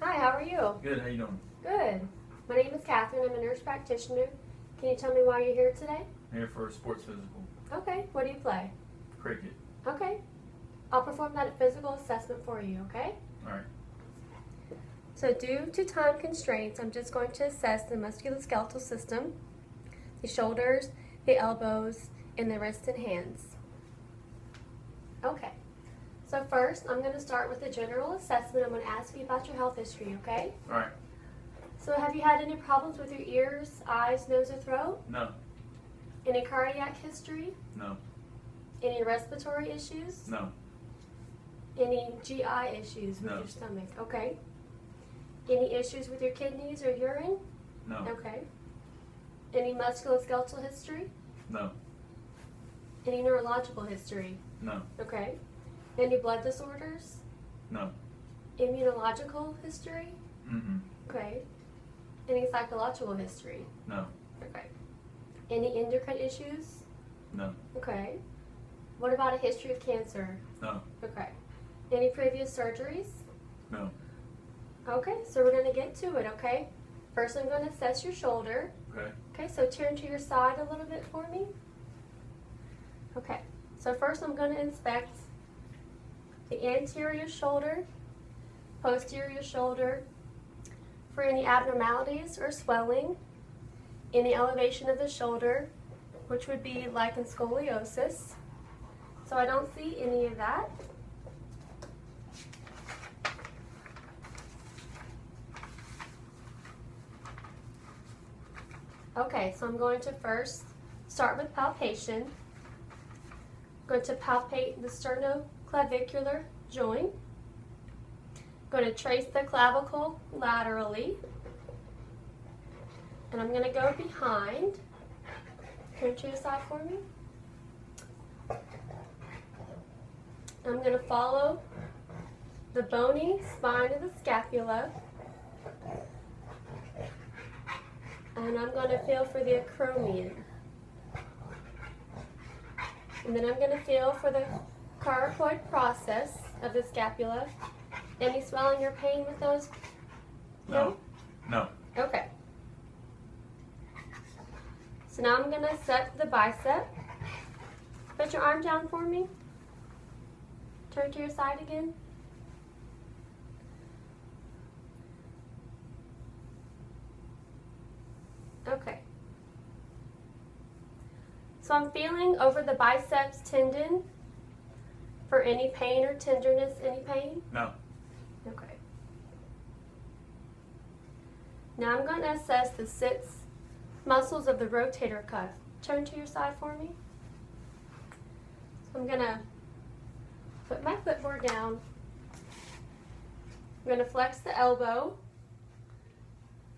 Hi, how are you? Good, how you doing? Good. My name is Catherine. I'm a nurse practitioner. Can you tell me why you're here today? I'm here for a sports physical. Okay. What do you play? Cricket. Okay. I'll perform that physical assessment for you, okay? Alright. So due to time constraints, I'm just going to assess the musculoskeletal system, the shoulders, the elbows, and the wrists and hands. Okay. So first, I'm going to start with a general assessment. I'm going to ask you about your health history, okay? Alright. So have you had any problems with your ears, eyes, nose, or throat? No. Any cardiac history? No. Any respiratory issues? No. Any GI issues with No. your stomach? Okay. Any issues with your kidneys or urine? No. Okay. Any musculoskeletal history? No. Any neurological history? No. Okay. Any blood disorders? No. Immunological history? Mm-mm. Okay. Any psychological history? No. Okay. Any endocrine issues? No. Okay. What about a history of cancer? No. Okay. Any previous surgeries? No. Okay, so we're going to get to it, okay? First I'm going to assess your shoulder. Okay. Okay, so turn to your side a little bit for me. Okay, so first I'm going to inspect the anterior shoulder, posterior shoulder, for any abnormalities or swelling, any elevation of the shoulder, which would be lichen scoliosis. So I don't see any of that. Okay, so I'm going to first start with palpation. I'm going to palpate the sternoclavicular joint. I'm going to trace the clavicle laterally. And I'm going to go behind. Turn to the side for me. I'm going to follow the bony spine of the scapula. And I'm going to feel for the acromion. And then I'm going to feel for the coracoid process of the scapula. Any swelling or pain with those? No. No. Okay. So now I'm going to set the bicep. Put your arm down for me. Turn to your side again. Okay. So I'm feeling over the biceps tendon for any pain or tenderness. Any pain? No. Okay. Now I'm going to assess the sits muscles of the rotator cuff. Turn to your side for me. So I'm going to put my footboard down. I'm going to flex the elbow.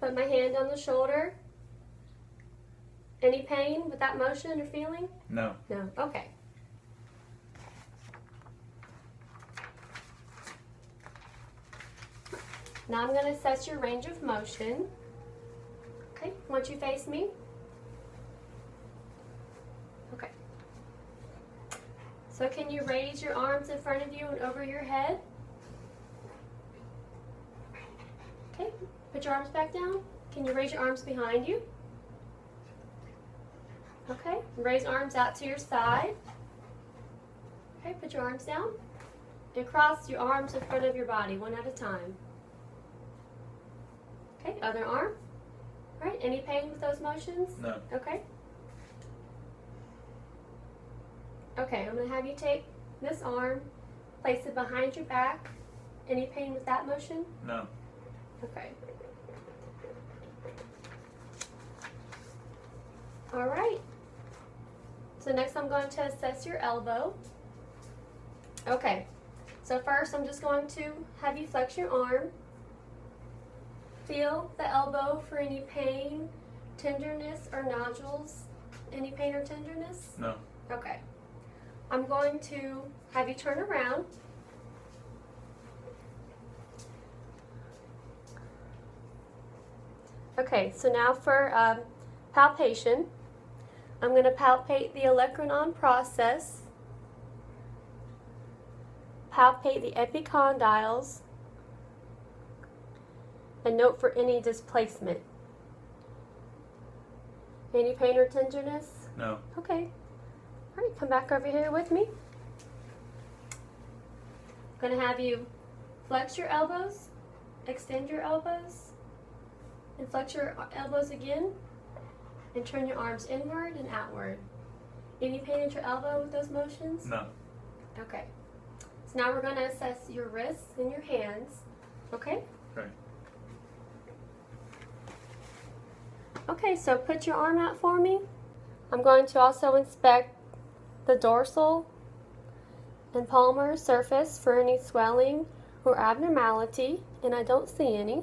Put my hand on the shoulder. Any pain with that motion or feeling? No. No. Okay. Now I'm going to assess your range of motion. Okay, once you face me. Okay. So can you raise your arms in front of you and over your head? Okay, put your arms back down. Can you raise your arms behind you? Okay, raise arms out to your side. Okay, put your arms down. And cross your arms in front of your body, one at a time. Okay, other arm. All right, any pain with those motions? No. Okay. Okay, I'm going to have you take this arm, place it behind your back. Any pain with that motion? No. Okay. All right. So next I'm going to assess your elbow. Okay. So first I'm just going to have you flex your arm. Feel the elbow for any pain, tenderness, or nodules. Any pain or tenderness? No. Okay. I'm going to have you turn around. Okay, so now for palpation, I'm going to palpate the olecranon process, palpate the epicondyles, and note for any displacement. Any pain or tenderness? No. Okay. All right, come back over here with me. I'm going to have you flex your elbows, extend your elbows, and flex your elbows again, and turn your arms inward and outward. Any pain at your elbow with those motions? No. Okay. So now we're going to assess your wrists and your hands. Okay? Okay. Okay, so put your arm out for me. I'm going to also inspect the dorsal and palmar surface for any swelling or abnormality, and I don't see any.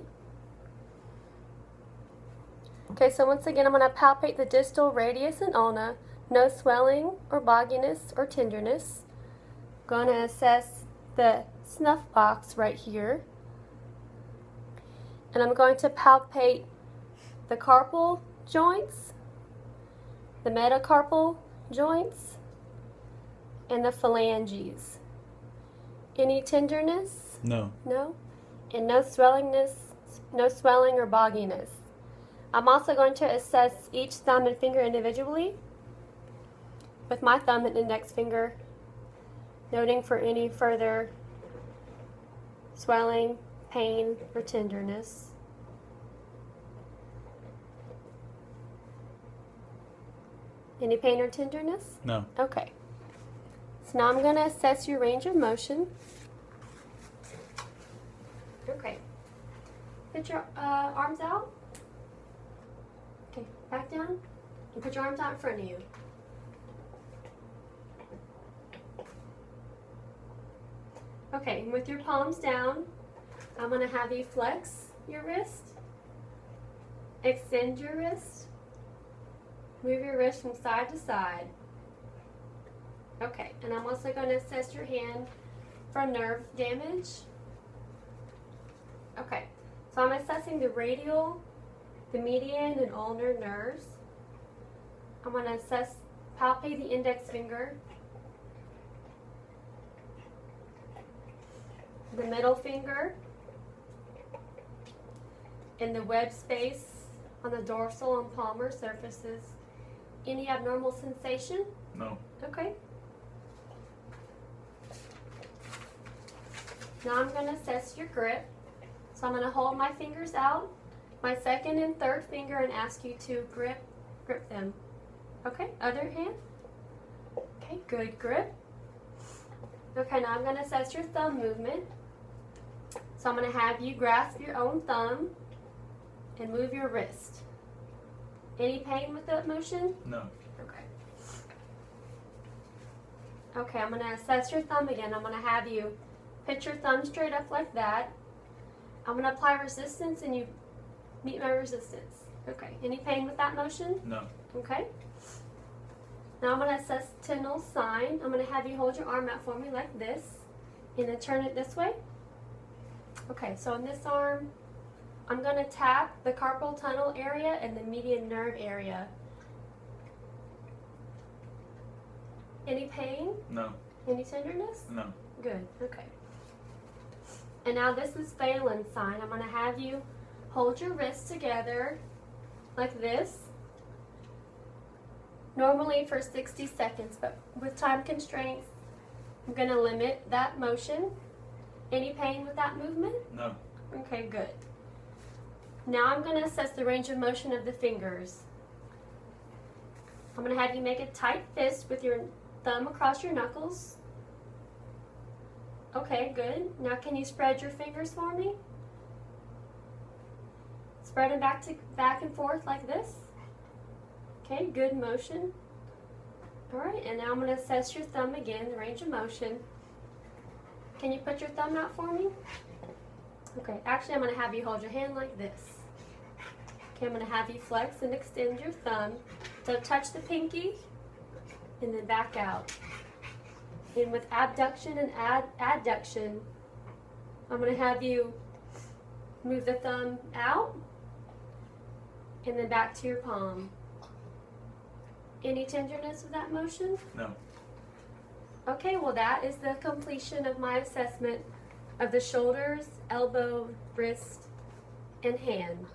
Okay, so once again, I'm going to palpate the distal radius and ulna. No swelling or bogginess or tenderness. Going to assess the snuff box right here. And I'm going to palpate the carpal joints, the metacarpal joints, and the phalanges. Any tenderness? No. No? And no swelling or bogginess. I'm also going to assess each thumb and finger individually with my thumb and index finger, noting for any further swelling, pain, or tenderness. Any pain or tenderness? No. Okay. So now I'm going to assess your range of motion. Okay. Put your arms out. Okay, back down. And put your arms out in front of you. Okay, and with your palms down, I'm going to have you flex your wrist, extend your wrist, move your wrist from side to side. Okay, and I'm also going to assess your hand for nerve damage. Okay, so I'm assessing the radial, the median, and ulnar nerves. I'm going to palpate the index finger, the middle finger, and the web space on the dorsal and palmar surfaces. Any abnormal sensation? No. Okay. Now I'm going to assess your grip. So I'm going to hold my fingers out, my second and third finger, and ask you to grip them. Okay, other hand. Okay, good grip. Okay, now I'm going to assess your thumb movement. So I'm going to have you grasp your own thumb and move your wrist. Any pain with that motion? No. Okay. Okay, I'm going to assess your thumb again. I'm going to have you put your thumb straight up like that. I'm going to apply resistance and you meet my resistance. Okay, any pain with that motion? No. Okay. Now I'm going to assess Tyndall's sign. I'm going to have you hold your arm out for me like this and then turn it this way. Okay, so on this arm, I'm going to tap the carpal tunnel area and the median nerve area. Any pain? No. Any tenderness? No. Good, okay. And now this is Phelan's sign. I'm going to have you hold your wrists together like this. Normally for 60 seconds, but with time constraints, I'm going to limit that motion. Any pain with that movement? No. Okay, good. Now I'm going to assess the range of motion of the fingers. I'm going to have you make a tight fist with your thumb across your knuckles. Okay, good. Now can you spread your fingers for me? Spread them back and forth like this. Okay, good motion. All right, and now I'm going to assess your thumb again, the range of motion. Can you put your thumb out for me? Okay, actually I'm going to have you hold your hand like this. Okay, I'm going to have you flex and extend your thumb. So touch the pinky and then back out. And with abduction and adduction, I'm going to have you move the thumb out and then back to your palm. Any tenderness with that motion? No. Okay, well that is the completion of my assessment of the shoulders, elbow, wrist, and hand.